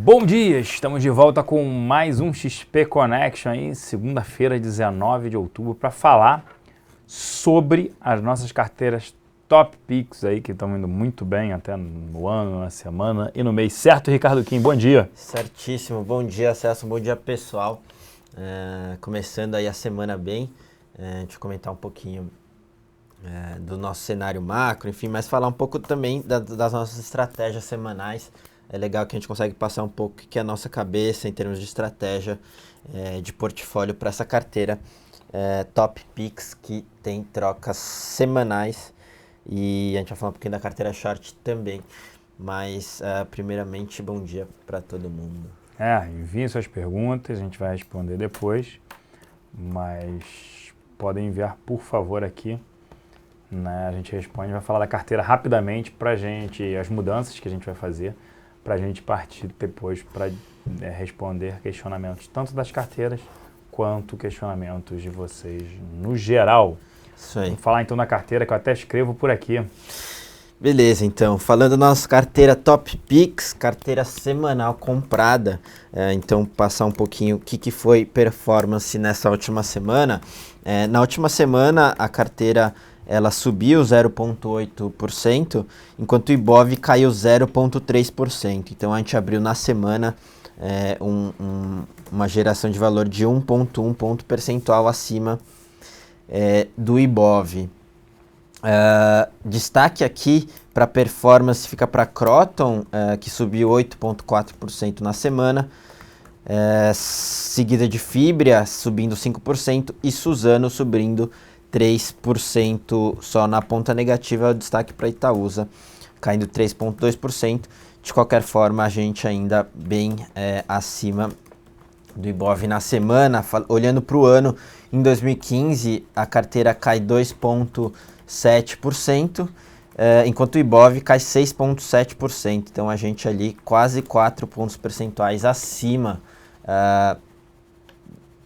Bom dia, estamos de volta com mais um XP Connection aí, segunda-feira, 19 de outubro, para falar sobre as nossas carteiras Top Picks aí, que estão indo muito bem até no ano, na semana e no mês. Certo, Ricardo Kim? Bom dia. Certíssimo, bom dia, Celso, bom dia, pessoal. Começando aí a semana bem, deixa eu comentar um pouquinho do nosso cenário macro, enfim, mas falar um pouco também das nossas estratégias semanais. É legal que a gente consegue passar um pouco o que é a nossa cabeça em termos de estratégia de portfólio para essa carteira Top Picks, que tem trocas semanais. E a gente vai falar um pouquinho da carteira short também. Mas, primeiramente, bom dia para todo mundo. Enviem suas perguntas, a gente vai responder depois. Mas podem enviar, por favor, aqui. A gente responde, vai falar da carteira rapidamente para gente, as mudanças que a gente vai fazer, para a gente partir depois para responder questionamentos tanto das carteiras quanto questionamentos de vocês no geral. Isso aí. Vamos falar então da carteira que eu até escrevo por aqui. Beleza, então, falando da nossa carteira Top Picks, carteira semanal comprada, então passar um pouquinho o que foi performance nessa última semana. Na última semana a carteira ela subiu 0,8%, enquanto o Ibov caiu 0,3%. Então a gente abriu na semana uma geração de valor de 1,1 ponto percentual acima do Ibov. Destaque aqui para performance fica para Croton, que subiu 8,4% na semana, seguida de Fibria subindo 5% e Suzano subindo 3% só. Na ponta negativa, o destaque para Itaúsa, caindo 3,2%. De qualquer forma, a gente ainda bem acima do Ibov na semana. Olhando para o ano, em 2015, a carteira cai 2,7%, enquanto o Ibov cai 6,7%. Então, a gente ali quase 4 pontos percentuais acima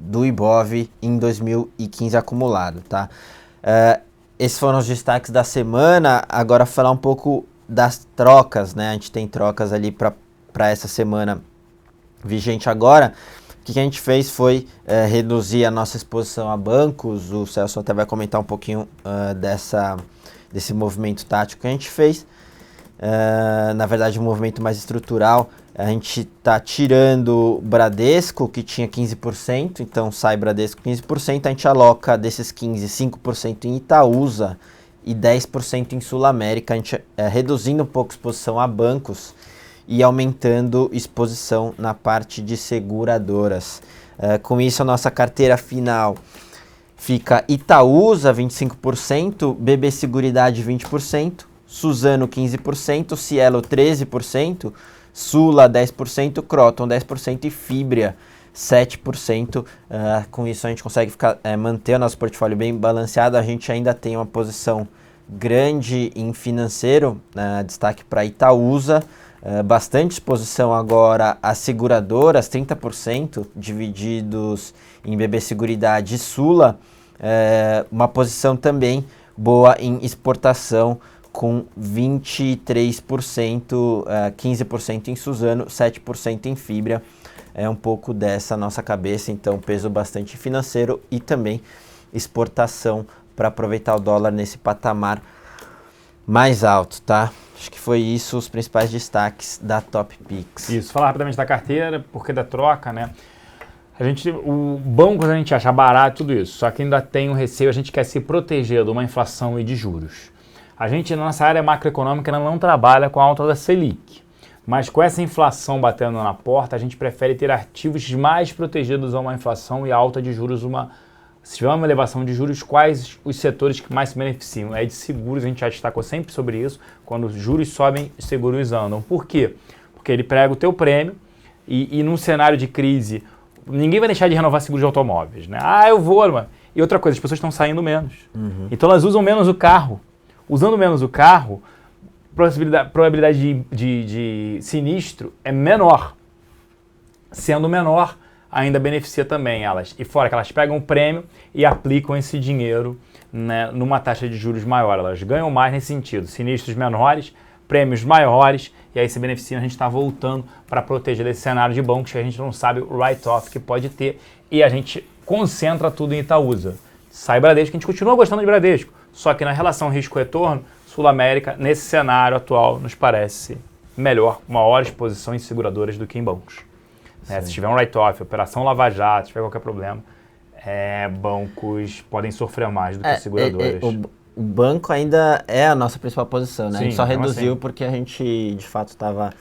do Ibov em 2015 acumulado, tá? Esses foram os destaques da semana. Agora falar um pouco das trocas, né? A gente tem trocas ali para essa semana vigente agora. O que a gente fez foi reduzir a nossa exposição a bancos. O Celso até vai comentar um pouquinho desse movimento tático que a gente fez. Na verdade, um movimento mais estrutural. A gente está tirando o Bradesco, que tinha 15%, então sai Bradesco 15%, a gente aloca desses 15%, 5% em Itaúsa e 10% em Sul América, a gente reduzindo um pouco a exposição a bancos e aumentando exposição na parte de seguradoras. Com isso, a nossa carteira final fica Itaúsa 25%, BB Seguridade 20%, Suzano 15%, Cielo 13%, Sula 10%, Croton 10% e Fibria 7%. Com isso a gente consegue manter o nosso portfólio bem balanceado. A gente ainda tem uma posição grande em financeiro, destaque para Itaúsa, bastante exposição agora às seguradoras, 30% divididos em BB Seguridade e Sula, uma posição também boa em exportação, com 23%, 15% em Suzano, 7% em Fibria. É um pouco dessa nossa cabeça, então peso bastante financeiro e também exportação para aproveitar o dólar nesse patamar mais alto, tá? Acho que foi isso, os principais destaques da Top Picks. Isso, falar rapidamente da carteira, porque da troca, né? O banco a gente acha barato tudo isso, só que ainda tem um receio, a gente quer se proteger de uma inflação e de juros. A gente, na nossa área macroeconômica, não trabalha com a alta da Selic, mas com essa inflação batendo na porta, a gente prefere ter ativos mais protegidos a uma inflação e alta de juros. Se tiver uma elevação de juros, quais os setores que mais se beneficiam? De seguros, a gente já destacou sempre sobre isso, quando os juros sobem, os seguros andam. Por quê? Porque ele prega o teu prêmio e num cenário de crise, ninguém vai deixar de renovar seguros de automóveis, né? Eu vou, mano. E outra coisa, as pessoas estão saindo menos. Então elas usam menos o carro. Usando menos o carro, probabilidade de sinistro é menor. Sendo menor, ainda beneficia também elas. E fora que elas pegam o prêmio e aplicam esse dinheiro, né, numa taxa de juros maior. Elas ganham mais nesse sentido. Sinistros menores, prêmios maiores, e aí se beneficia, a gente está voltando para proteger desse cenário de bancos que a gente não sabe o write-off que pode ter, e a gente concentra tudo em Itaúsa. Sai Bradesco, a gente continua gostando de Bradesco, só que na relação risco-retorno, Sul América, nesse cenário atual, nos parece melhor, maior exposição em seguradoras do que em bancos. Se tiver um write-off, operação Lava Jato, se tiver qualquer problema, bancos podem sofrer mais do que seguradoras. O banco ainda é a nossa principal posição, né? Sim, a gente só reduziu assim. porque a gente, de fato, estava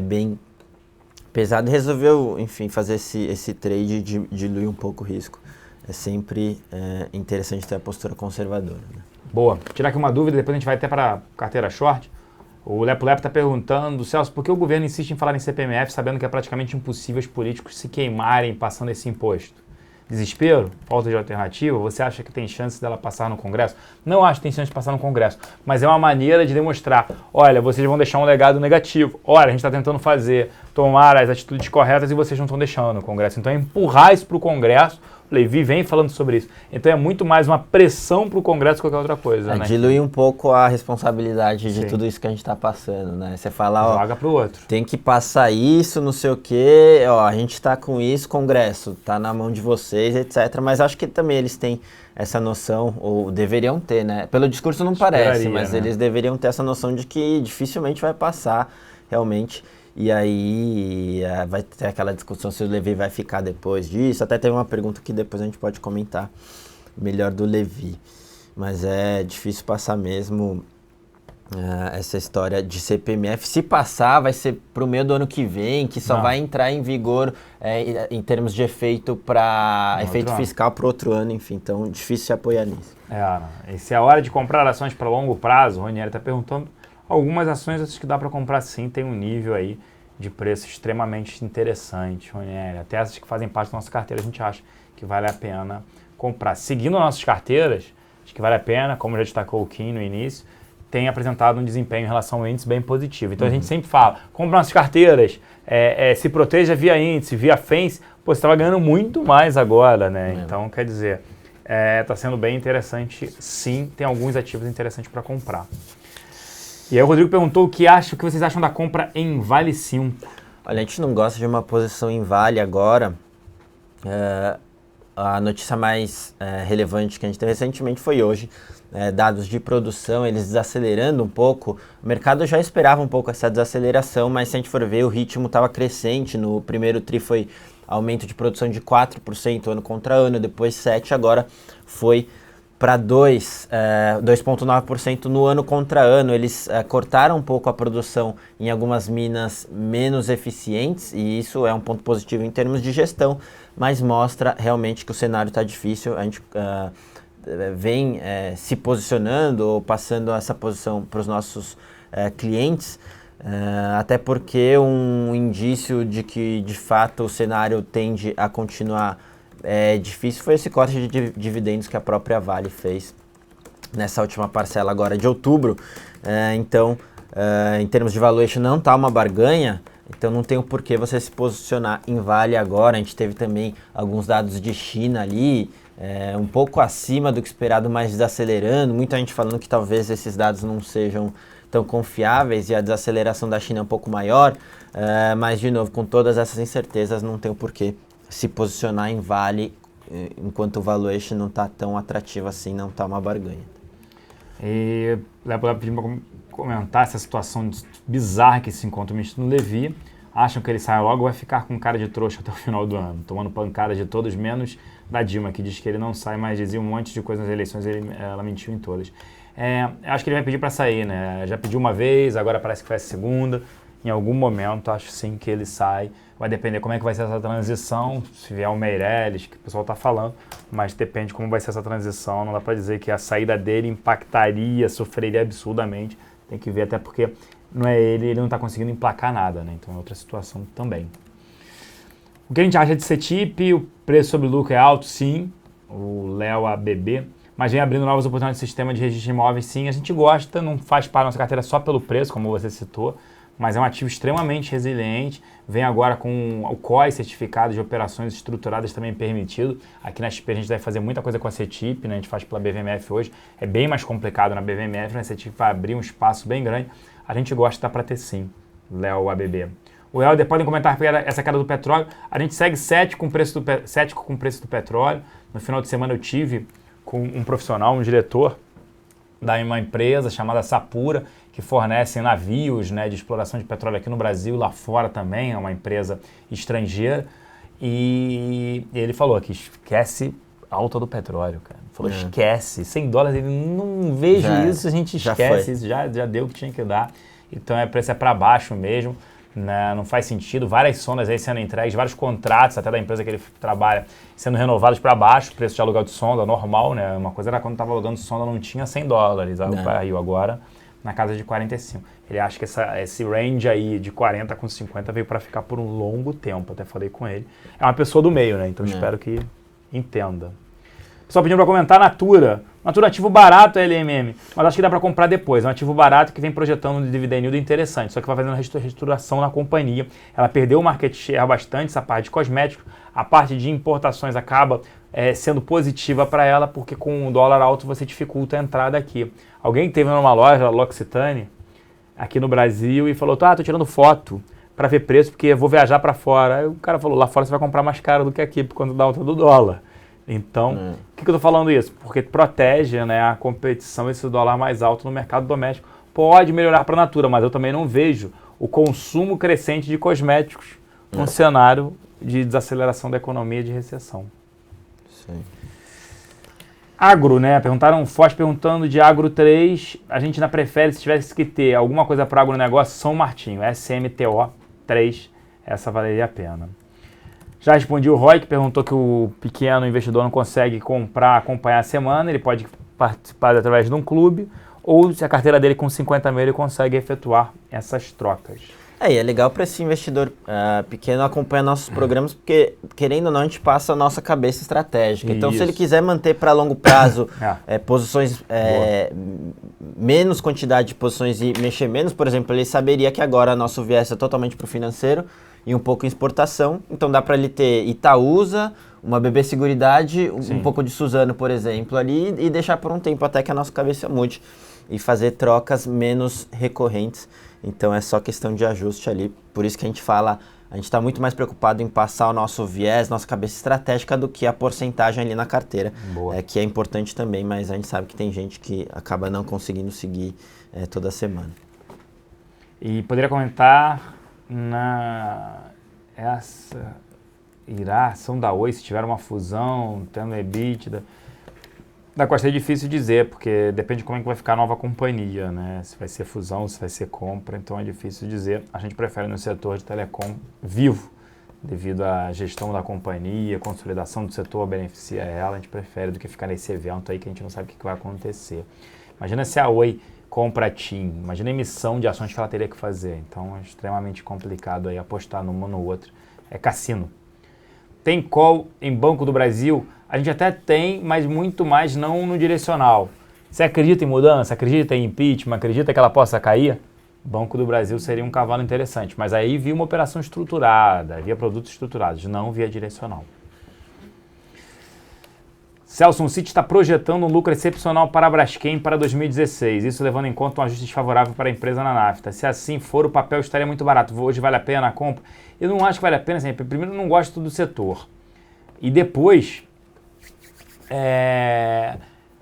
bem pesado e resolveu, enfim, fazer esse trade de diluir um pouco o risco. É sempre interessante ter a postura conservadora. Né? Boa. Tirar aqui uma dúvida, depois a gente vai até para carteira short. O Lepo Lepo está perguntando, Celso, por que o governo insiste em falar em CPMF sabendo que é praticamente impossível os políticos se queimarem passando esse imposto? Desespero? Falta de alternativa? Você acha que tem chance dela passar no Congresso? Não acho que tem chance de passar no Congresso, mas é uma maneira de demonstrar, olha, vocês vão deixar um legado negativo, olha, a gente está tentando tomar as atitudes corretas e vocês não estão deixando no Congresso. Então é empurrar isso para o Congresso. O Levi vem falando sobre isso. Então é muito mais uma pressão para o Congresso que qualquer outra coisa. Né? Diluir um pouco a responsabilidade de tudo isso que a gente está passando, né? Você fala, joga pro outro. Tem que passar isso, não sei o quê, a gente está com isso, Congresso, tá na mão de vocês, etc. Mas acho que também eles têm essa noção, ou deveriam ter, né? Pelo discurso não parece, mas né? Eles deveriam ter essa noção de que dificilmente vai passar, realmente. E aí vai ter aquela discussão se o Levi vai ficar depois disso. Até teve uma pergunta que depois a gente pode comentar melhor do Levi. Mas é difícil passar mesmo essa história de CPMF. Se passar, vai ser para o meio do ano que vem, que só vai entrar em vigor em termos de efeito fiscal para o outro ano. Enfim, então difícil se apoiar nisso. E se é a hora de comprar ações para longo prazo, o Ronieri está perguntando. Algumas ações acho que dá para comprar sim, tem um nível aí de preço extremamente interessante, Ronieri. Até essas que fazem parte da nossa carteira a gente acha que vale a pena comprar. Seguindo nossas carteiras, acho que vale a pena, como já destacou o Kim no início, tem apresentado um desempenho em relação ao índice bem positivo. Então a gente sempre fala, compra nossas carteiras, se proteja via índice, via FENS, você estava ganhando muito mais agora, né? Então, quer dizer, está sendo bem interessante sim, tem alguns ativos interessantes para comprar. E aí o Rodrigo perguntou o que vocês acham da compra em Vale 5. Olha, a gente não gosta de uma posição em Vale agora. A notícia mais relevante que a gente teve recentemente foi hoje. Dados de produção, eles desacelerando um pouco. O mercado já esperava um pouco essa desaceleração, mas se a gente for ver, o ritmo estava crescente. No primeiro TRI foi aumento de produção de 4% ano contra ano, depois 7%, agora foi para 2,9% no ano contra ano. Eles cortaram um pouco a produção em algumas minas menos eficientes, e isso é um ponto positivo em termos de gestão, mas mostra realmente que o cenário está difícil. A gente vem se posicionando ou passando essa posição para os nossos clientes, até porque um indício de que de fato o cenário tende a continuar difícil foi esse corte de dividendos que a própria Vale fez nessa última parcela agora de outubro. Então, em termos de valuation, não está uma barganha, então não tem o porquê você se posicionar em Vale agora. A gente teve também alguns dados de China ali, um pouco acima do que esperado, mas desacelerando. Muita gente falando que talvez esses dados não sejam tão confiáveis e a desaceleração da China é um pouco maior, mas de novo, com todas essas incertezas, não tem o porquê se posicionar em Vale enquanto o valuation não está tão atrativo assim, não está uma barganha. E Lepo pediu para comentar essa situação bizarra que se encontra o ministro no Levi. Acham que ele sai logo ou vai ficar com cara de trouxa até o final do ano, tomando pancada de todos, menos da Dilma, que diz que ele não sai, mas dizia um monte de coisa nas eleições, ela mentiu em todas. Acho que ele vai pedir para sair, né? Já pediu uma vez, agora parece que foi a segunda. Em algum momento, acho sim que ele sai. Vai depender como é que vai ser essa transição, se vier o Meirelles, que o pessoal está falando, mas depende como vai ser essa transição. Não dá para dizer que a saída dele impactaria, sofreria absurdamente. Tem que ver, até porque não é ele não está conseguindo emplacar nada, né? Então é outra situação também. O que a gente acha de CETIP? O preço sobre lucro é alto, sim. O Léo ABB. Mas vem abrindo novas oportunidades de sistema de registro de imóveis, sim. A gente gosta, não faz parte da nossa carteira só pelo preço, como você citou. mas é um ativo extremamente resiliente, vem agora com o COI, certificado de operações estruturadas, também permitido. Aqui na XP a gente deve fazer muita coisa com a CETIP, né? A gente faz pela BVMF hoje, é bem mais complicado na BVMF, na CETIP vai abrir um espaço bem grande. A gente gosta, dá para ter sim, Léo ABB. O Helder, podem comentar essa queda do petróleo. A gente segue cético com o preço do petróleo. No final de semana eu tive com um profissional, um diretor da uma empresa chamada Sapura, que fornece navios, né, de exploração de petróleo aqui no Brasil e lá fora também, é uma empresa estrangeira. E ele falou que esquece a alta do petróleo, cara. Falou, esquece, $100, ele não vejo isso, a gente esquece, isso já deu o que tinha que dar. Então o preço é para baixo mesmo. Né, não faz sentido, várias sondas aí sendo entregues, vários contratos até da empresa que ele trabalha sendo renovados para baixo, preço de aluguel de sonda normal, né? Uma coisa era quando estava alugando sonda não tinha $100, o barril agora na casa de 45. Ele acha que esse range aí de 40 com 50 veio para ficar por um longo tempo, até falei com ele. É uma pessoa do meio, né? Então espero que entenda. Pessoal pedindo para comentar Natura. Natura, ativo barato, LMM, mas acho que dá para comprar depois. É um ativo barato que vem projetando um dividend yield interessante, só que vai fazendo reestruturação na companhia. Ela perdeu o market share bastante, essa parte de cosméticos. A parte de importações acaba sendo positiva para ela, porque com o dólar alto você dificulta a entrada aqui. Alguém teve numa loja, L'Occitane, aqui no Brasil, e falou, tô tirando foto para ver preço, porque eu vou viajar para fora. Aí o cara falou, lá fora você vai comprar mais caro do que aqui, por conta da alta do dólar. Então, por que eu estou falando isso? Porque protege, né, a competição, esse dólar mais alto no mercado doméstico. Pode melhorar para a Natura, mas eu também não vejo o consumo crescente de cosméticos num cenário de desaceleração da economia e de recessão. Sim. Agro, né? Perguntaram, Foz perguntando de Agro 3, a gente ainda prefere, se tivesse que ter alguma coisa para agronegócio, São Martinho, SMTO 3, essa valeria a pena. Já respondi o Roy, que perguntou que o pequeno investidor não consegue acompanhar a semana, ele pode participar através de um clube, ou se a carteira dele com 50 mil, ele consegue efetuar essas trocas. E é legal para esse investidor pequeno acompanhar nossos programas, porque, querendo ou não, a gente passa a nossa cabeça estratégica. Então, se ele quiser manter para longo prazo posições, menos quantidade de posições e mexer menos, por exemplo, ele saberia que agora nosso viés é totalmente para o financeiro e um pouco em exportação. Então, dá para ele ter Itaúsa, uma BB Seguridade, um pouco de Suzano, por exemplo, ali, e deixar por um tempo até que a nossa cabeça mude e fazer trocas menos recorrentes. Então é só questão de ajuste ali, por isso que a gente fala, a gente está muito mais preocupado em passar o nosso viés, nossa cabeça estratégica do que a porcentagem ali na carteira, que é importante também, mas a gente sabe que tem gente que acaba não conseguindo seguir toda semana. E poderia comentar ação da Oi, se tiver uma fusão, tendo EBITDA. Da Costa é difícil dizer, porque depende de como é que vai ficar a nova companhia, né? Se vai ser fusão, se vai ser compra, então é difícil dizer. A gente prefere no setor de telecom vivo, devido à gestão da companhia, consolidação do setor beneficia ela, a gente prefere do que ficar nesse evento aí que a gente não sabe o que vai acontecer. Imagina se a Oi compra a TIM, imagina a emissão de ações que ela teria que fazer, então é extremamente complicado aí apostar numa ou no outro. É cassino. Tem call em Banco do Brasil? A gente até tem, mas muito mais não no direcional. Você acredita em mudança? Acredita em impeachment? Acredita que ela possa cair? Banco do Brasil seria um cavalo interessante, mas aí via uma operação estruturada, via produtos estruturados, não via direcional. Celso City está projetando um lucro excepcional para a Braskem para 2016, isso levando em conta um ajuste desfavorável para a empresa na NAFTA. Se assim for, o papel estaria muito barato. Hoje vale a pena a compra? Eu não acho que vale a pena, assim, primeiro eu não gosto do setor. E depois,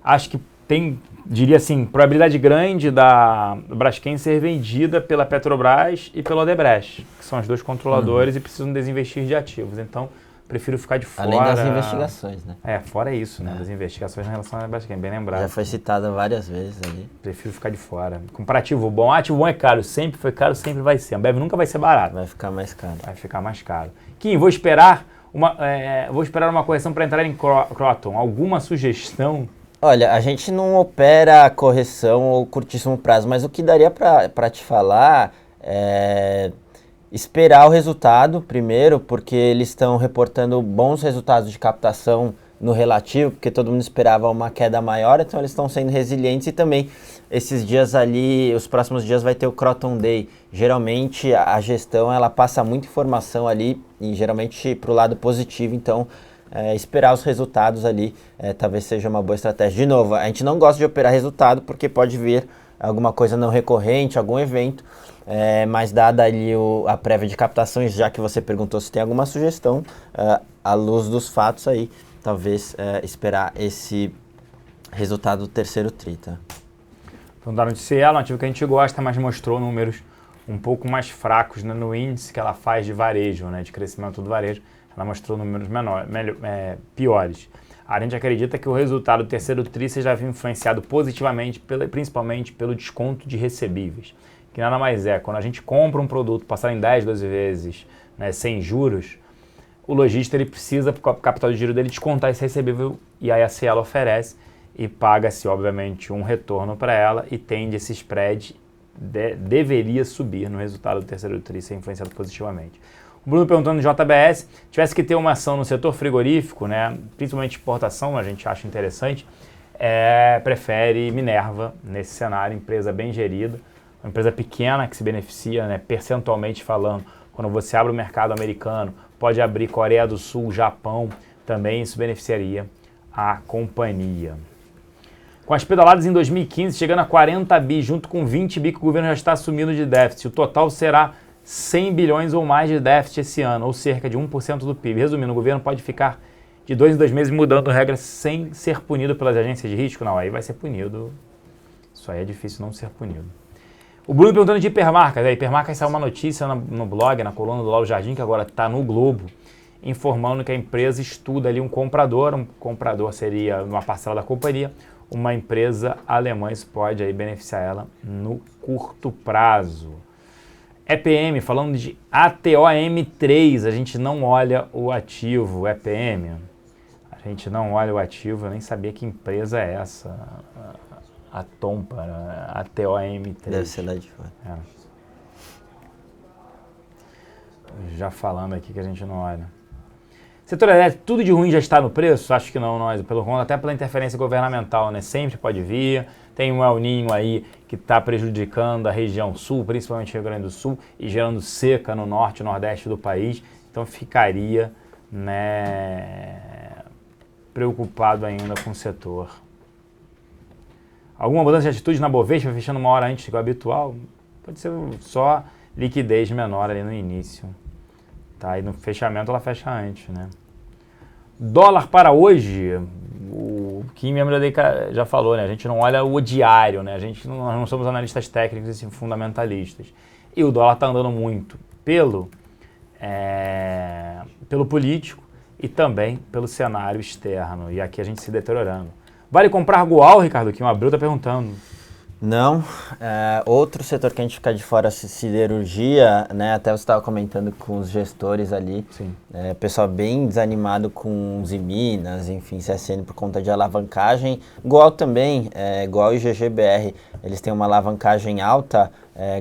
acho que tem, diria assim, probabilidade grande da Braskem ser vendida pela Petrobras e pela Odebrecht, que são os dois controladores e precisam desinvestir de ativos. Então, prefiro ficar de fora. Além das investigações, né? Fora isso, né? Das investigações em relação à Braskem, bem lembrado. Já foi citada várias vezes ali. Prefiro ficar de fora. Comparativo bom. Ativo bom é caro. Sempre foi caro, sempre vai ser. A Ambev nunca vai ser barato. Vai ficar mais caro. Vai ficar mais caro. Kim, vou esperar uma correção para entrar em Croton. Alguma sugestão? Olha, a gente não opera correção ou curtíssimo prazo, mas o que daria para te falar é esperar o resultado primeiro, porque eles estão reportando bons resultados de captação no relativo, porque todo mundo esperava uma queda maior, então eles estão sendo resilientes e também esses dias ali, os próximos dias vai ter o Croton Day. Geralmente a gestão ela passa muita informação ali e geralmente para o lado positivo, então esperar os resultados ali talvez seja uma boa estratégia. De novo, a gente não gosta de operar resultado porque pode vir alguma coisa não recorrente, algum evento, mas dada ali a prévia de captações, já que você perguntou se tem alguma sugestão, à luz dos fatos aí, talvez esperar esse resultado do terceiro tri, tá? Perguntaram de Cielo, um ativo que a gente gosta, mas mostrou números um pouco mais fracos, né, no índice que ela faz de varejo, né, de crescimento do varejo. Ela mostrou números piores. A gente acredita que o resultado do terceiro tri seja influenciado positivamente, principalmente pelo desconto de recebíveis. Que nada mais é, quando a gente compra um produto passado em 10, 12 vezes, né, sem juros, o lojista ele precisa, para o capital de giro dele, descontar esse recebível, e aí a Cielo oferece e paga-se, obviamente, um retorno para ela e tende esse spread, deveria subir no resultado do terceiro tri, ser influenciado positivamente. O Bruno perguntando no JBS, tivesse que ter uma ação no setor frigorífico, né, principalmente exportação, a gente acha interessante, prefere Minerva nesse cenário, empresa bem gerida, uma empresa pequena que se beneficia, né, percentualmente falando, quando você abre o mercado americano, pode abrir Coreia do Sul, Japão, também isso beneficiaria a companhia. Com as pedaladas em 2015, chegando a 40 bi, junto com 20 bi que o governo já está assumindo de déficit, o total será 100 bilhões ou mais de déficit esse ano, ou cerca de 1% do PIB. Resumindo, o governo pode ficar de 2 em 2 meses mudando regras sem ser punido pelas agências de risco? Não, aí vai ser punido. Isso aí é difícil não ser punido. O Bruno perguntando de hipermarcas. A hipermarcas saiu uma notícia no blog, na coluna do Lauro Jardim, que agora está no Globo, informando que a empresa estuda ali um comprador seria uma parcela da companhia, uma empresa alemã, isso pode aí beneficiar ela no curto prazo. EPM, falando de ATOM3, a gente não olha o ativo, EPM, a gente não olha o ativo, eu nem sabia que empresa é essa, a Tompa, ATOM3. Deve ser lá de fora. Já falando aqui que a gente não olha. Setor elétrico, tudo de ruim já está no preço? Acho que não, até pela interferência governamental, né? Sempre pode vir. Tem um El Niño aí que está prejudicando a região sul, principalmente Rio Grande do Sul, e gerando seca no norte e nordeste do país. Então ficaria, né, preocupado ainda com o setor. Alguma mudança de atitude na Bovespa, fechando uma hora antes do habitual? Pode ser só liquidez menor ali no início. Tá, e no fechamento ela fecha antes, né? Dólar para hoje, o Kim já falou, né? A gente não olha o diário, né? Nós não somos analistas técnicos e sim fundamentalistas. E o dólar está andando muito pelo político e também pelo cenário externo. E aqui a gente se deteriorando. Vale comprar Goal, Ricardo? Que o Abreu está perguntando. Não, outro setor que a gente fica de fora é siderurgia, né? Até você estava comentando com os gestores ali, pessoal bem desanimado com Usiminas, enfim, CSN por conta de alavancagem. Goal também, Goal e GGBR, eles têm uma alavancagem alta,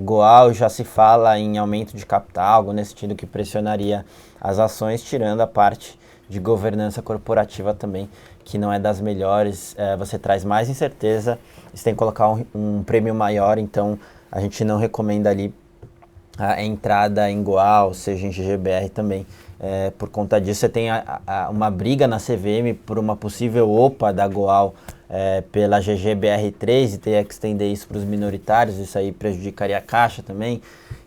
Goal já se fala em aumento de capital, algo nesse sentido que pressionaria as ações, tirando a parte de governança corporativa também, que não é das melhores, você traz mais incerteza, você tem que colocar um prêmio maior, então a gente não recomenda ali a entrada em Goal, seja em GGBR também. Por conta disso, você tem uma briga na CVM por uma possível OPA da Goal pela GGBR3 e ter que estender isso para os minoritários, isso aí prejudicaria a Caixa também.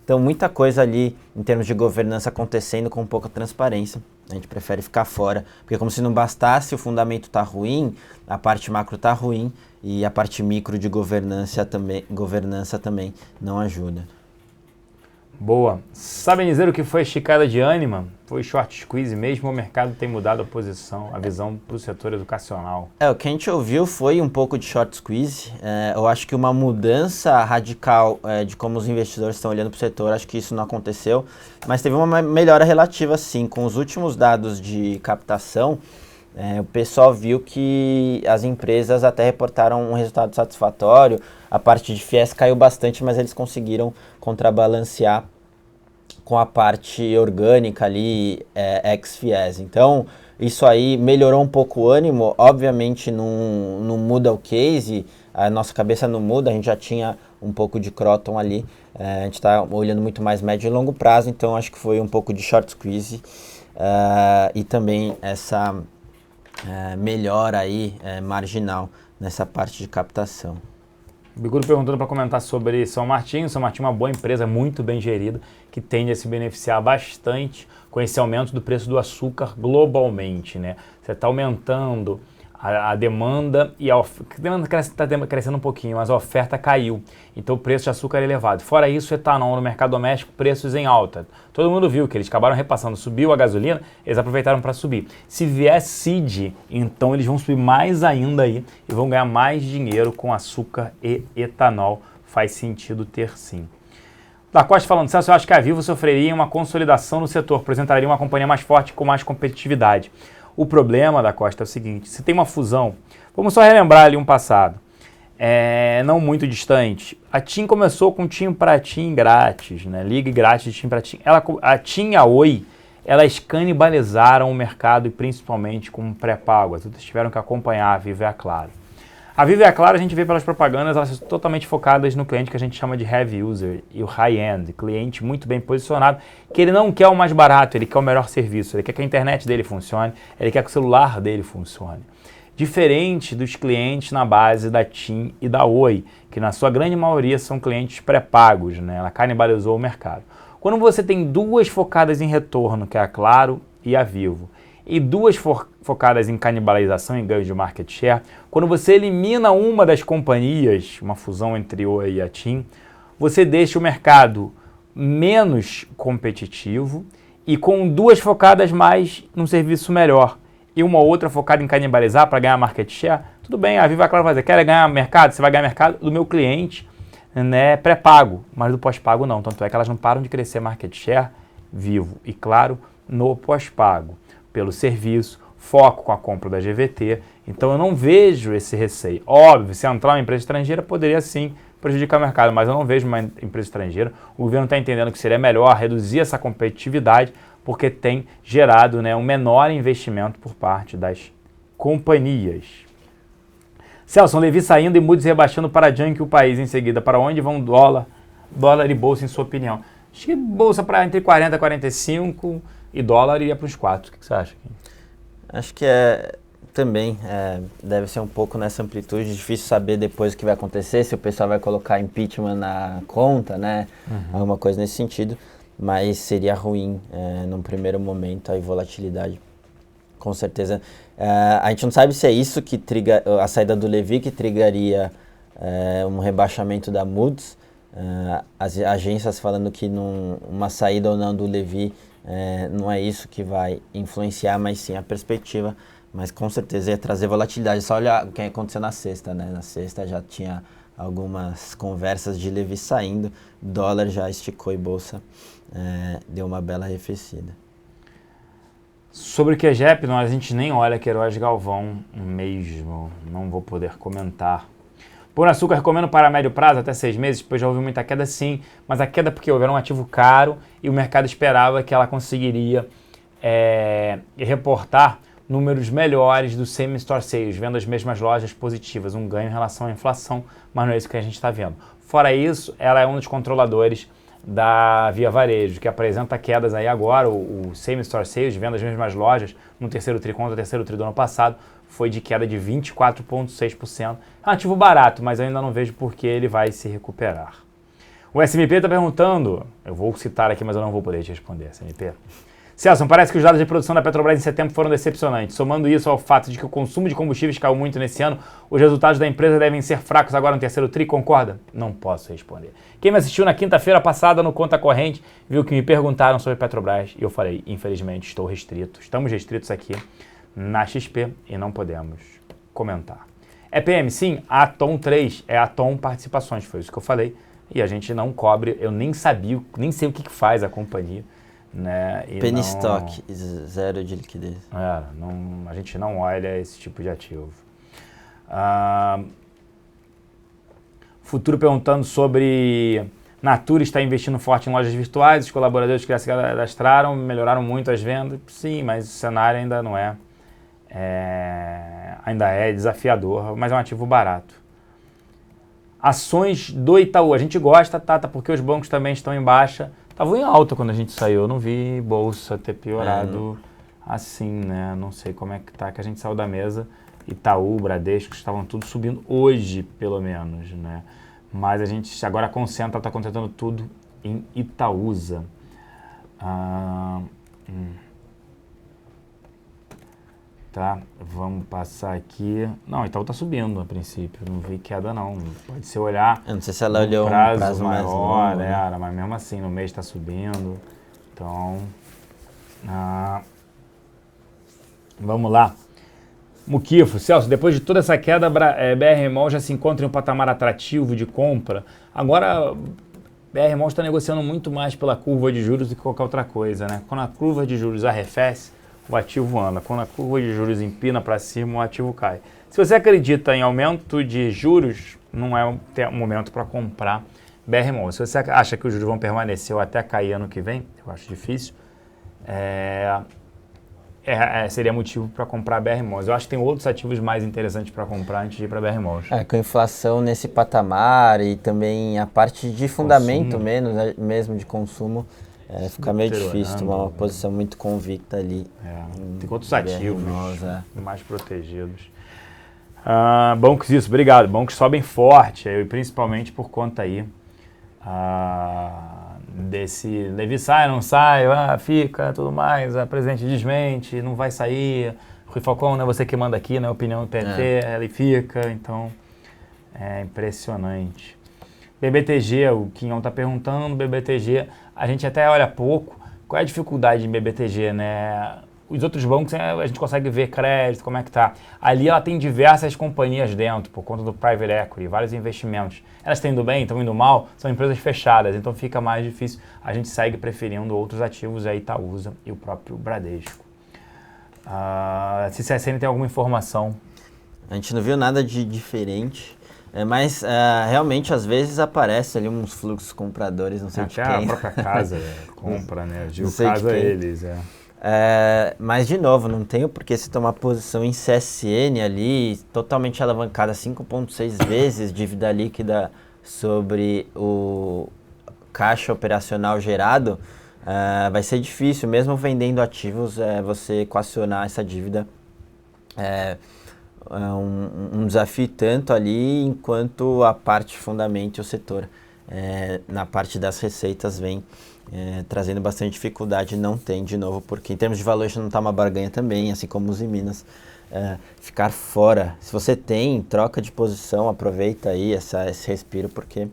Então, muita coisa ali em termos de governança acontecendo com pouca transparência. A gente prefere ficar fora, porque como se não bastasse o fundamento tá ruim, a parte macro tá ruim e a parte micro de governança também não ajuda. Boa. Sabem dizer o que foi a esticada de Ânima? Foi short squeeze mesmo, o mercado tem mudado a visão para o setor educacional? O que a gente ouviu foi um pouco de short squeeze. Eu acho que uma mudança radical de como os investidores estão olhando para o setor, acho que isso não aconteceu, mas teve uma melhora relativa sim. Com os últimos dados de captação, o pessoal viu que as empresas até reportaram um resultado satisfatório, a parte de FIES caiu bastante, mas eles conseguiram contrabalancear com a parte orgânica ali, ex-FIES. Então, isso aí melhorou um pouco o ânimo, obviamente não muda o case, a nossa cabeça não muda, a gente já tinha um pouco de Croton ali, a gente está olhando muito mais médio e longo prazo, então acho que foi um pouco de short squeeze e também essa melhora aí marginal nessa parte de captação. Biguro perguntando para comentar sobre São Martinho. São Martinho é uma boa empresa, muito bem gerida, que tende a se beneficiar bastante com esse aumento do preço do açúcar globalmente, né? Você está aumentando a demanda e a oferta. A demanda está crescendo um pouquinho, mas a oferta caiu. Então o preço de açúcar é elevado. Fora isso, etanol no mercado doméstico, preços em alta. Todo mundo viu que eles acabaram repassando. Subiu a gasolina, eles aproveitaram para subir. Se vier CID, então eles vão subir mais ainda aí e vão ganhar mais dinheiro com açúcar e etanol. Faz sentido ter sim. Da Costa falando, Celso, eu acho que a Vivo sofreria uma consolidação no setor, apresentaria uma companhia mais forte com mais competitividade. O problema da Costa é o seguinte, se tem uma fusão, vamos só relembrar ali um passado, não muito distante, a TIM começou com TIM para TIM grátis, né? Ligue grátis de TIM para TIM. A TIM e a Oi, elas canibalizaram o mercado e principalmente com pré-pago, as outras tiveram que acompanhar a Vivo e a Claro. A Vivo e a Claro, a gente vê pelas propagandas, elas são totalmente focadas no cliente que a gente chama de heavy user e o high-end, cliente muito bem posicionado, que ele não quer o mais barato, ele quer o melhor serviço, ele quer que a internet dele funcione, ele quer que o celular dele funcione. Diferente dos clientes na base da TIM e da Oi, que na sua grande maioria são clientes pré-pagos, né? Ela canibalizou o mercado. Quando você tem duas focadas em retorno, que é a Claro e a Vivo, e duas focadas em canibalização e ganho de market share, quando você elimina uma das companhias, uma fusão entre a Oi e a TIM, você deixa o mercado menos competitivo e com duas focadas mais num serviço melhor e uma outra focada em canibalizar para ganhar market share, tudo bem, a Vivo é claro fazer, quer ganhar mercado? Você vai ganhar mercado do meu cliente, né, pré-pago, mas do pós-pago não, tanto é que elas não param de crescer market share, Vivo e Claro, no pós-pago, pelo serviço, foco com a compra da GVT, então eu não vejo esse receio. Óbvio, se entrar uma empresa estrangeira poderia sim prejudicar o mercado, mas eu não vejo uma empresa estrangeira. O governo está entendendo que seria melhor reduzir essa competitividade porque tem gerado, né, um menor investimento por parte das companhias. Celso, Levi saindo e Moody's rebaixando para Junk o país em seguida. Para onde vão dólar e bolsa, em sua opinião? Acho que bolsa para entre 40 e 45 e dólar iria para os 4. O que você acha? Acho que também deve ser um pouco nessa amplitude, difícil saber depois o que vai acontecer, se o pessoal vai colocar impeachment na conta, né? Alguma coisa nesse sentido, mas seria ruim num primeiro momento a volatilidade, com certeza. A gente não sabe se é isso que triga a saída do Levi que trigaria um rebaixamento da Moody's, as agências falando que uma saída ou não do Levi não é isso que vai influenciar, mas sim a perspectiva. Mas com certeza ia trazer volatilidade. Só olhar o que aconteceu na sexta, né? Na sexta já tinha algumas conversas de Levi saindo, dólar já esticou e bolsa deu uma bela arrefecida. Sobre o QGEP, a gente nem olha Queiroz Galvão mesmo, não vou poder comentar. Pão de Açúcar recomendo para médio prazo, até 6 meses, depois já houve muita queda sim, mas a queda porque houve um ativo caro e o mercado esperava que ela conseguiria reportar números melhores do same-store sales, vendo as mesmas lojas positivas, um ganho em relação à inflação, mas não é isso que a gente está vendo. Fora isso, ela é um dos controladores da Via Varejo, que apresenta quedas aí agora, o same-store sales, vendo as mesmas lojas, no terceiro tri contra o terceiro tri do ano passado, foi de queda de 24,6%. É um ativo barato, mas eu ainda não vejo por que ele vai se recuperar. O SMP está perguntando, eu vou citar aqui, mas eu não vou poder te responder, SMP. Celso, parece que os dados de produção da Petrobras em setembro foram decepcionantes. Somando isso ao fato de que o consumo de combustíveis caiu muito nesse ano, os resultados da empresa devem ser fracos agora no terceiro tri, concorda? Não posso responder. Quem me assistiu na quinta-feira passada no Conta Corrente viu que me perguntaram sobre Petrobras e eu falei, infelizmente estou restrito. Estamos restritos aqui na XP e não podemos comentar. EPM, sim, a Atom 3 é a Atom Participações, foi isso que eu falei. E a gente não cobre, eu nem sabia, nem sei o que faz a companhia. Né? Penny Stock, zero de liquidez. A gente não olha esse tipo de ativo. Futuro perguntando sobre Natura está investindo forte em lojas virtuais, os colaboradores que se cadastraram melhoraram muito as vendas. Sim, mas o cenário ainda não é ainda é desafiador, mas é um ativo barato. Ações do Itaú, a gente gosta, Tata, porque os bancos também estão em baixa. Estavam em alta quando a gente saiu, eu não vi bolsa ter piorado assim, né? Não sei como é que tá, que a gente saiu da mesa. Itaú, Bradesco, estavam tudo subindo hoje, pelo menos, né? Mas a gente agora concentra, está concentrando tudo em Itaúsa. Tá, vamos passar aqui. Não, Itaú tá subindo a princípio, não vi queda não. Pode ser olhar. Eu não sei se ela olhou um prazo mais maior, longo, né? mas mesmo assim no mês está subindo. Então, vamos lá. Muquifo, Celso, depois de toda essa queda, BR Mall já se encontra em um patamar atrativo de compra. Agora, BR Mall está negociando muito mais pela curva de juros do que qualquer outra coisa, né? Quando a curva de juros arrefece, o ativo anda. Quando a curva de juros empina para cima, o ativo cai. Se você acredita em aumento de juros, não é um momento para comprar BR Mall. Se você acha que os juros vão permanecer ou até cair ano que vem, eu acho difícil, seria motivo para comprar BR Malls. Eu acho que tem outros ativos mais interessantes para comprar antes de ir para BR Malls. Com a inflação nesse patamar e também a parte de fundamento mesmo de consumo, fica meio difícil tomar uma posição muito convicta ali. Tem outros ativos mais protegidos. Bancos, isso, obrigado. Bancos sobem forte, principalmente por conta aí desse Levi sai, não sai, fica, tudo mais, a presidente desmente, não vai sair, Rui Falcão, não é você que manda aqui, na opinião do PT, ele fica, então é impressionante. BBTG, o Quinhão está perguntando, BBTG, a gente até olha pouco, qual é a dificuldade em BBTG, né? Os outros bancos a gente consegue ver crédito, como é que tá. Ali ela tem diversas companhias dentro, por conta do private equity, vários investimentos. Elas estão indo bem, estão indo mal, são empresas fechadas, então fica mais difícil. A gente segue preferindo outros ativos, a Itaúsa e o próprio Bradesco. Se CSN tem alguma informação? A gente não viu nada de diferente, mas realmente às vezes aparece ali uns fluxos compradores, não sei de quem. Até a própria casa compra, né? O caso é eles, mas, de novo, não tenho por que se tomar posição em CSN ali, totalmente alavancada, 5,6 vezes dívida líquida sobre o caixa operacional gerado, vai ser difícil, mesmo vendendo ativos, você equacionar essa dívida. É um desafio tanto ali, enquanto a parte fundamento e o setor, na parte das receitas, vem trazendo bastante dificuldade. Não tem, de novo, porque em termos de valuation não está uma barganha também, assim como os em Minas. Ficar fora, se você tem, troca de posição, aproveita aí esse respiro, porque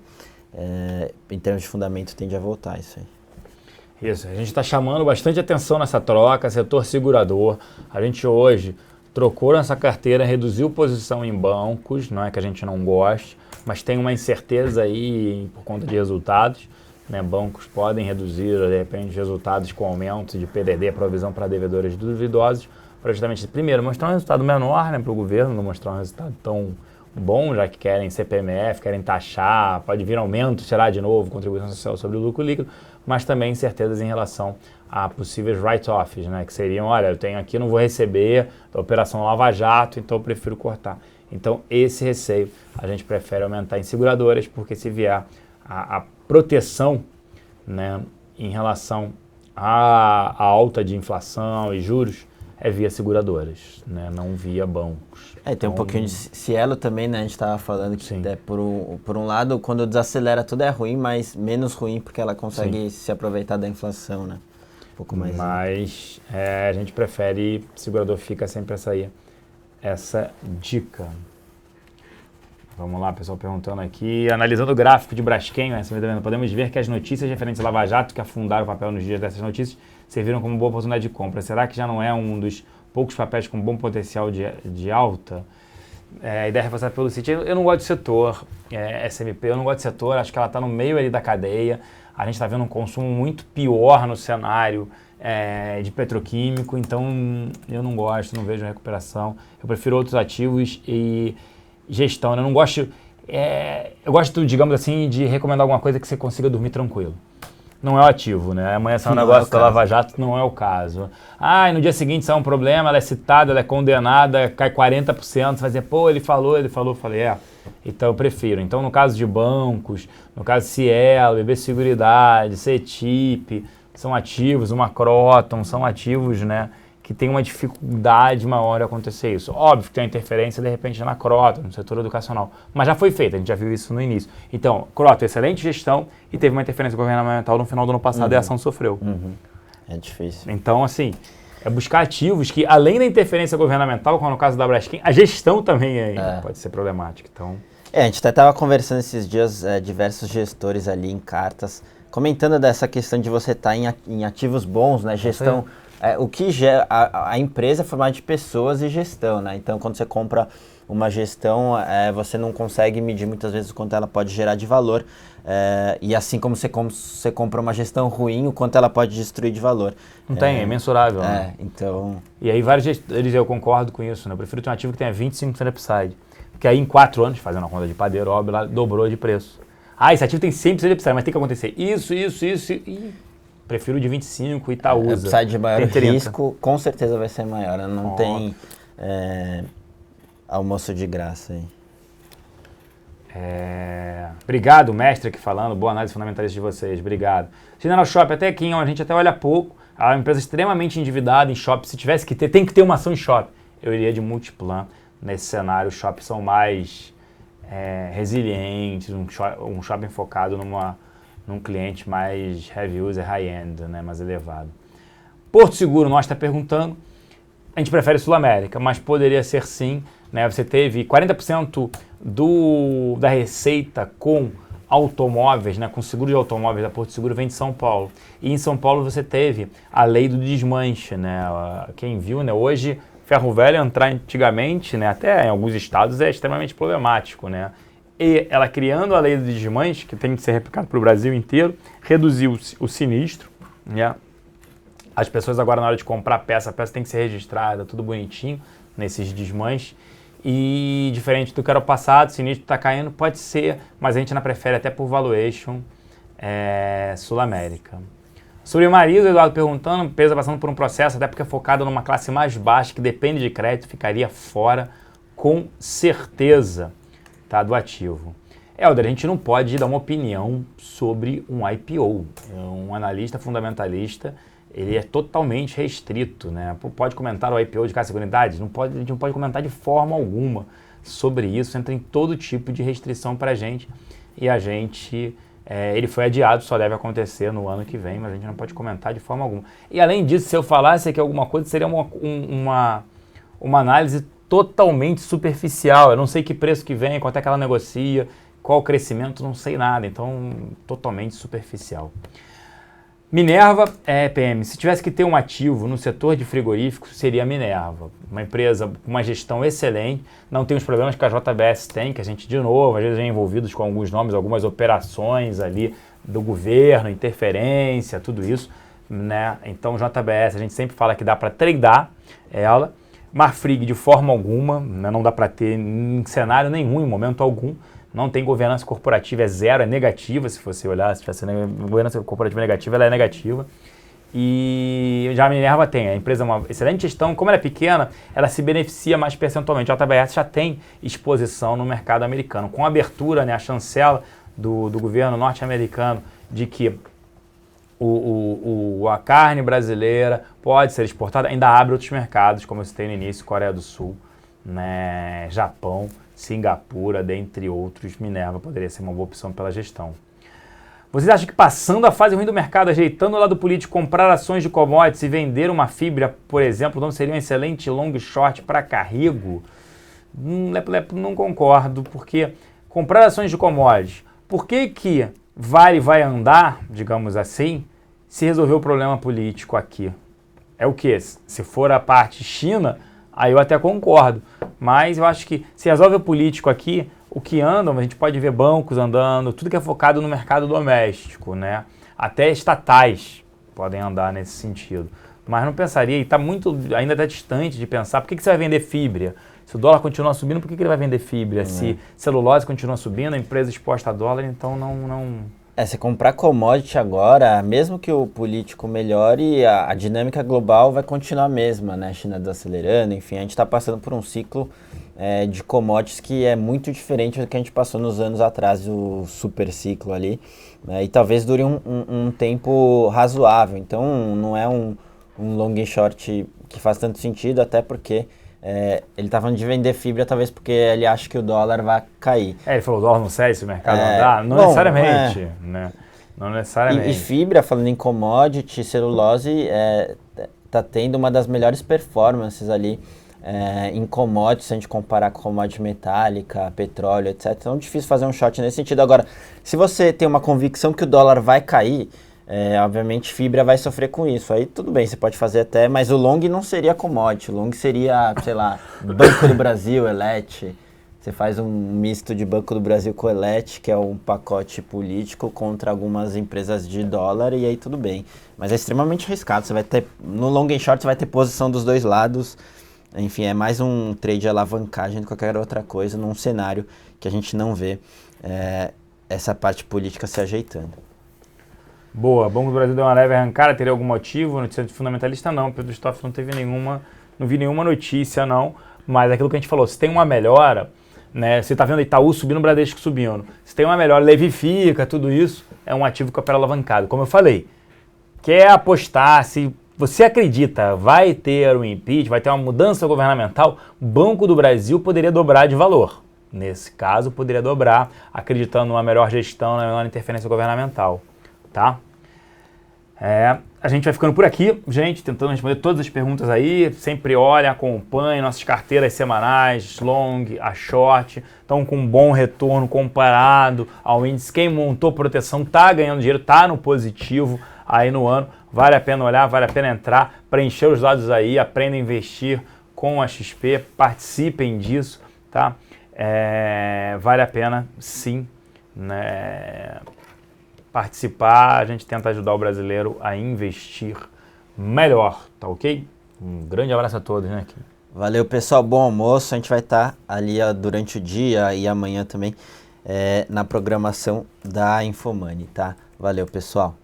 em termos de fundamento tende a voltar isso aí. Isso, a gente está chamando bastante atenção nessa troca, setor segurador. A gente hoje trocou nossa carteira, reduziu posição em bancos, não é que a gente não goste, mas tem uma incerteza aí por conta de resultados. Né, bancos podem reduzir, de repente, resultados com aumento de PDD, provisão para devedores duvidosos, para justamente, primeiro, mostrar um resultado menor, né, para o governo, não mostrar um resultado tão bom, já que querem CPMF, querem taxar, pode vir aumento, será de novo, contribuição social sobre o lucro líquido, mas também incertezas em relação a possíveis write-offs, né, que seriam, olha, eu tenho aqui, não vou receber da operação Lava Jato, então eu prefiro cortar. Então, esse receio, a gente prefere aumentar em seguradoras, porque se vier a proteção, né, em relação à alta de inflação e juros é via seguradoras, né, não via bancos. Tem um pouquinho de Cielo também, né, a gente estava falando que por um lado, quando desacelera tudo é ruim, mas menos ruim porque ela consegue se aproveitar da inflação, né, um pouco mais. Mas a gente prefere, segurador fica sempre essa dica. Vamos lá, pessoal perguntando aqui. Analisando o gráfico de Braskem, podemos ver que as notícias referentes a Lava Jato, que afundaram o papel nos dias dessas notícias, serviram como boa oportunidade de compra. Será que já não é um dos poucos papéis com bom potencial de alta? A ideia reforçada pelo Citi. Eu não gosto de setor, SMP, eu não gosto de setor, acho que ela está no meio ali da cadeia. A gente está vendo um consumo muito pior no cenário de petroquímico, então eu não gosto, não vejo recuperação. Eu prefiro outros ativos e gestão, né? Eu não gosto, eu gosto, digamos assim, de recomendar alguma coisa que você consiga dormir tranquilo. não é o ativo, né? Amanhã sai um negócio da Lava Jato, não é o caso. Ah, e no dia seguinte sai um problema, ela é citada, ela é condenada, cai 40%, você vai dizer, pô, ele falou, eu falei, então eu prefiro. Então no caso de bancos, no caso de Cielo, BB Seguridade, CETIP, são ativos, uma Croton, são ativos, né, que tem uma dificuldade maior de acontecer isso. Óbvio que tem uma interferência, de repente, na Croton, no setor educacional, mas já foi feita, a gente já viu isso no início. Então, Croton, excelente gestão e teve uma interferência governamental no final do ano passado e a ação sofreu. É difícil. Então, assim, é buscar ativos que, além da interferência governamental, como no caso da Braskem, a gestão também pode ser problemática. Então... a gente até estava conversando esses dias, diversos gestores ali em cartas, comentando dessa questão de você estar em ativos bons, né? Gestão, o que gera, a empresa é formada de pessoas e gestão, né? Então, quando você compra uma gestão, você não consegue medir muitas vezes o quanto ela pode gerar de valor. E assim como você compra uma gestão ruim, o quanto ela pode destruir de valor. Não tem, é mensurável. Né? Então... E aí vários gestores, eu concordo com isso, né? Eu prefiro ter um ativo que tenha 25% de upside. Porque aí em 4 anos, fazendo a conta de padeiro, óbvio, lá dobrou de preço. Esse ativo tem 100% de upside, mas tem que acontecer isso, e prefiro de 25 Itaúsa. Upside de maior risco, com certeza vai ser maior. Não tem almoço de graça aí. Obrigado, mestre, aqui falando. Boa análise fundamentalista de vocês. Obrigado. General Shop, até aqui, a gente até olha pouco. A empresa extremamente endividada em shopping. Se tivesse que ter, tem que ter uma ação em shopping. Eu iria de Multiplan. Nesse cenário, os shoppings são mais resilientes, um shopping focado num cliente mais heavy user, high-end, né, mais elevado. Porto Seguro, nós está perguntando. A gente prefere Sul América, mas poderia ser sim. Né, você teve 40% da receita com automóveis, né, com seguro de automóveis da Porto Seguro vem de São Paulo. E em São Paulo você teve a lei do desmanche. Né, quem viu, né, hoje... Ferro velho entrar antigamente, né, até em alguns estados, é extremamente problemático. Né? E ela criando a lei do desmanche, que tem que ser replicada para o Brasil inteiro, reduziu o sinistro. Né? As pessoas agora, na hora de comprar a peça tem que ser registrada, tudo bonitinho, nesses desmanches. E diferente do que era o passado, o sinistro está caindo, pode ser, mas a gente ainda prefere até por valuation Sul América. Sobre o marido, o Eduardo perguntando, empresa passando por um processo, até porque é focada numa classe mais baixa, que depende de crédito, ficaria fora com certeza, tá, do ativo. Helder, a gente não pode dar uma opinião sobre um IPO. Um analista fundamentalista, ele é totalmente restrito, né? Pode comentar o IPO de Caixa Seguridade? A gente não pode comentar de forma alguma sobre isso, entra em todo tipo de restrição para a gente, e a gente... ele foi adiado, só deve acontecer no ano que vem, mas a gente não pode comentar de forma alguma. E além disso, se eu falasse aqui alguma coisa, seria uma análise totalmente superficial. Eu não sei que preço que vem, quanto é que ela negocia, qual o crescimento, não sei nada. Então, totalmente superficial. Minerva, PM, se tivesse que ter um ativo no setor de frigoríficos, seria a Minerva. Uma empresa com uma gestão excelente, não tem os problemas que a JBS tem, que a gente, de novo, às vezes é envolvidos com alguns nomes, algumas operações ali do governo, interferência, tudo isso, né? Então, JBS, a gente sempre fala que dá para tradear ela. Marfrig, de forma alguma, né? Não dá para ter em cenário nenhum, em momento algum. Não tem governança corporativa, é zero, é negativa, se você olhar, se tivesse governança corporativa negativa, ela é negativa. E já a Minerva tem, a empresa é uma excelente gestão, como ela é pequena, ela se beneficia mais percentualmente. A JBS já tem exposição no mercado americano. Com a abertura, né, a chancela do governo norte-americano de que a carne brasileira pode ser exportada, ainda abre outros mercados, como eu citei no início, Coreia do Sul, né, Japão, Singapura, dentre outros. Minerva poderia ser uma boa opção pela gestão. Vocês acham que passando a fase ruim do mercado, ajeitando o lado político, comprar ações de commodities e vender uma fibra, por exemplo, não seria um excelente long short para Carrego? Não concordo, porque comprar ações de commodities, por que Vale vai andar, digamos assim, se resolver o problema político aqui? É o quê? Se for a parte China, aí eu até concordo, mas eu acho que se resolve o político aqui, o que andam, a gente pode ver bancos andando, tudo que é focado no mercado doméstico, né? Até estatais podem andar nesse sentido. Mas não pensaria, e está ainda está distante de pensar, por que você vai vender fibra? Se o dólar continua subindo, por que ele vai vender fibra? Se celulose continua subindo, a empresa exposta a dólar, então Você comprar commodity agora, mesmo que o político melhore, a dinâmica global vai continuar a mesma, né? A China desacelerando, enfim, a gente está passando por um ciclo de commodities que é muito diferente do que a gente passou nos anos atrás, o super ciclo ali, né? E talvez dure um tempo razoável. Então, não é um long e short que faz tanto sentido, até porque ele tá falando de vender fibra, talvez porque ele acha que o dólar vai cair. Ele falou, o dólar não sai se o mercado andar? Não necessariamente, né? Não necessariamente. E fibra, falando em commodity, celulose, tá tendo uma das melhores performances ali em commodities, se a gente comparar com commodity metálica, petróleo, etc. Então é difícil fazer um short nesse sentido. Agora, se você tem uma convicção que o dólar vai cair, obviamente fibra vai sofrer com isso. Aí tudo bem, você pode fazer até, mas o long não seria commodity, o long seria, sei lá, Banco do Brasil, Elet. Você faz um misto de Banco do Brasil com Elet, que é um pacote político contra algumas empresas de dólar, e aí tudo bem. Mas é extremamente arriscado, você vai ter, no long and short você vai ter posição dos dois lados. Enfim, é mais um trade de alavancagem do que qualquer outra coisa, num cenário que a gente não vê essa parte política se ajeitando. Boa, Banco do Brasil deu uma leve arrancada, teria algum motivo? Notícia de fundamentalista não, Pedro Stoff não teve nenhuma, não vi nenhuma notícia não, mas aquilo que a gente falou, se tem uma melhora, né, você está vendo Itaú subindo, Bradesco subindo, se tem uma melhora, levifica, tudo isso, é um ativo que opera alavancado. Como eu falei, quer apostar, se você acredita, vai ter um impeachment, vai ter uma mudança governamental, Banco do Brasil poderia dobrar de valor. Nesse caso, poderia dobrar, acreditando numa melhor gestão, na menor interferência governamental. Tá? A gente vai ficando por aqui, gente, tentando responder todas as perguntas aí. Sempre olha, acompanhe nossas carteiras semanais, long, a short, estão com um bom retorno comparado ao índice. Quem montou proteção está ganhando dinheiro, está no positivo aí no ano. Vale a pena olhar, vale a pena entrar, preencher os dados aí, aprenda a investir com a XP, participem disso, tá? Vale a pena sim, né? Participar, a gente tenta ajudar o brasileiro a investir melhor, tá ok? Um grande abraço a todos, né, Kim? Valeu, pessoal, bom almoço, a gente vai estar ali durante o dia e amanhã também na programação da Infomoney, tá? Valeu, pessoal.